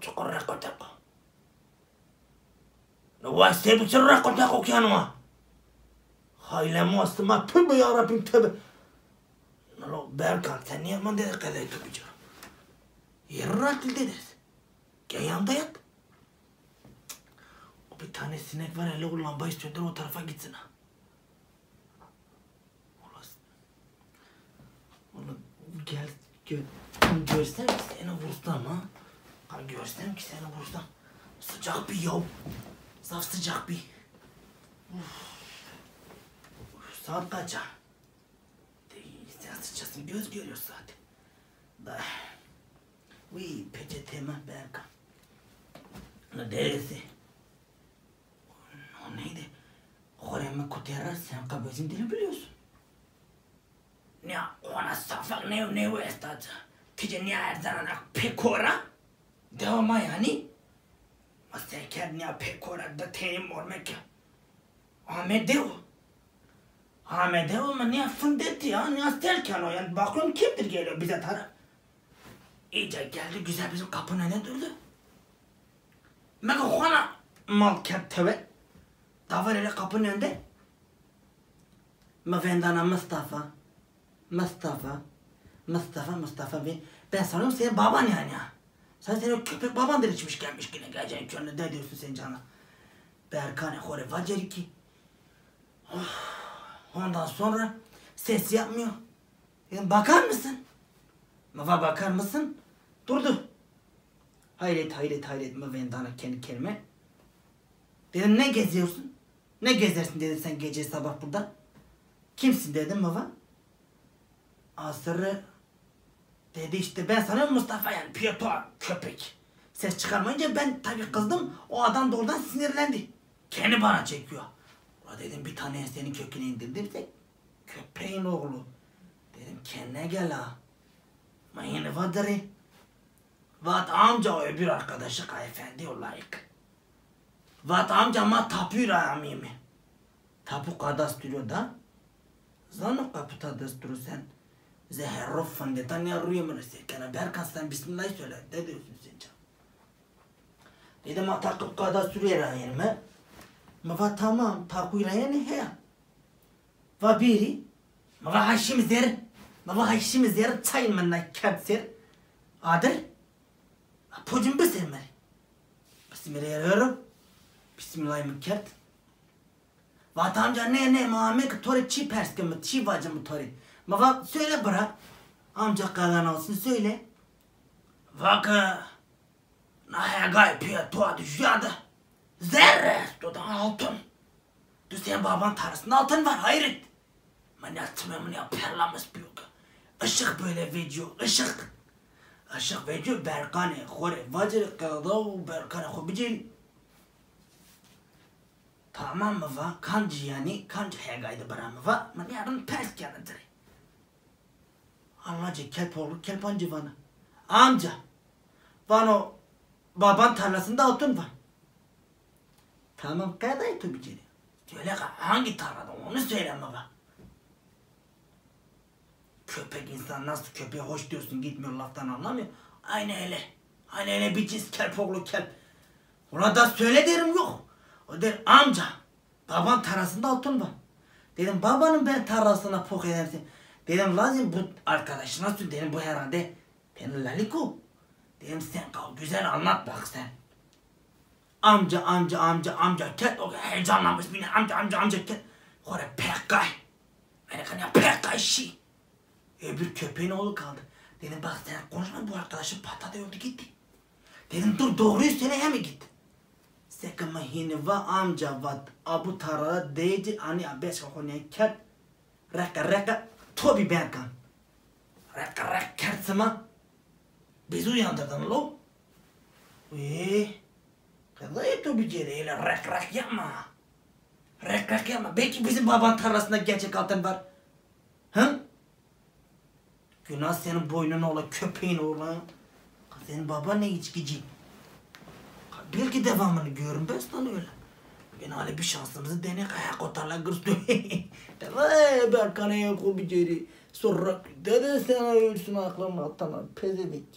çukur rekotek. Vay sebiçin rekotek okyanıma. Haylem astıma tövbe yarabbim tövbe. Berkan sen niye bana dedi kadar tövbe. Yarın rahatlı dediniz. Gel yanımda yat. O bir tane sinek var hele o lambayı söndür o tarafa gitsin ha. Onu gel görsem ki seni vursam ha. Görsem ki seni vursam. Sıcak bir yav. Saf sıcak bir. Saat kaç ha? Sen sıçasın göz görüyor zaten. Da. Uy peçeteme Berkan. Ne deresi? O neydi? Horemi kuterar sen kabezin dili biliyorsun. Ne ona safak ne o estacı. Tice ne erzananak pekora? Devama yani. Maseker ne pekora da tenim olmak ya. Ahmet dev. Ahmet dev ama ne fındetti ya ne astelken o yani bakıyorum kimdir geliyor bize taraf. İyice geldi güzel bizim kapının önüne durdu. Mega ona mal kepteve. Davar ile kapının önünde. Mevendana Mustafa ben sanıyorum senin baban yani ya. Senin o köpek babandır içmiş gelmiş yine geleceğin körüne ne diyorsun sen cana. Berkane hore vaceri ki. Ondan sonra ses yapmıyor. Bakar mısın? Mava bakar mısın? Durdu. Hayret mevendana kendi kelime. Dedim ne geziyorsun? Ne gezersin dedi sen gece sabah burada. Kimsin dedim Mava. Asırı dedi işte ben sana Mustafa yani Pietro köpek. Ses çıkarmayınca ben tabii kızdım. O adam da oradan sinirlendi. Kendi bana çekiyor. Ulan dedim bir tane senin köküne indirdim. Köpeğin oğlu. Dedim kendine gel ha. Mayını vadırı. Vat amca o öbür arkadaşı kayefendi o layık. Vat amcama tapıyor amimi. Tapu kadastırıyor da. Zanı kapıta dastırıyor sen. Zeherroffan de tanıyarıyor sen. Berkan sen bismillah söyle. Ne diyorsun sen can? Dedim ha takıp kadastırıyor ayırma. Ma tamam takuyla yani he. Va biri. Ma haşimiz zer çayın menna kapser. Adır. Pocum besemmer. Bismillahirrahmanirrahim. Vatamca ne Muhammed tori çi perske mi çi vacı mı tori. Ma söyle bırak. Amca kalan olsun söyle. Vaka. Nahya gay piya tuğa düşüyordu. Zerre tutan altın. Düzen baban tarısında altın var hayret. Mani atmamını ya perlamış büyük. Işık böyle video ışık. Işık video Berkane khore vacır kaldı Berkane khobicil. Tamam mı va? Kancı yani kancı hegaydı bana mı va? Mani yarın pers kağıdır. Allah'cı kelp oğlu kelpancı bana. Amca. Bana baban tarlasında altın var. Tamam kadar tubicili. Söyle hangi tarlada onu söyleme bak. Köpek insan nasıl köpeğe hoş diyorsun gitmiyor laftan anlamıyor. Aynı öyle bir cins kelp oğlu kelp. Ona da söyle derim yok. O der amca baban tarlasında altın var. Dedim babanın ben tarlasına pok edersin. Dedim lazım bu arkadaşına söyle dedim bu herhalde. Ben laliko. Dedim sen kal güzel anlat bak sen. Amca ket o heyecanlanmış beni amca ket. Hore pekkay. Beni kan pekkay şi. Öbür köpeğin oğlu kaldı. Dedim bak sen konuşma bu arkadaşın patladı öldü gitti. Dedim dur doğruyu söyle hemen git. Sekama hini va amca vat abu tarara deyci ani abeş kakone ket. Reka Tobi Berkan. Reka kertsama. Bizi uyandırdın lo. Kadar itu biceriyle rek yapma. Rek yapma. Belki bizim baban tarlasında gerçek altın var. Hı? Günah senin boynuna ola, köpeğin ola. Senin baban ne içkici. Belki devamını görün ben sana öyle. Ben hala bir şansımızı denek ayak otarla gırstı. Vay Berkan'a yok o biceri. Sonra dede sana ölsün aklım altına. Pezevenk.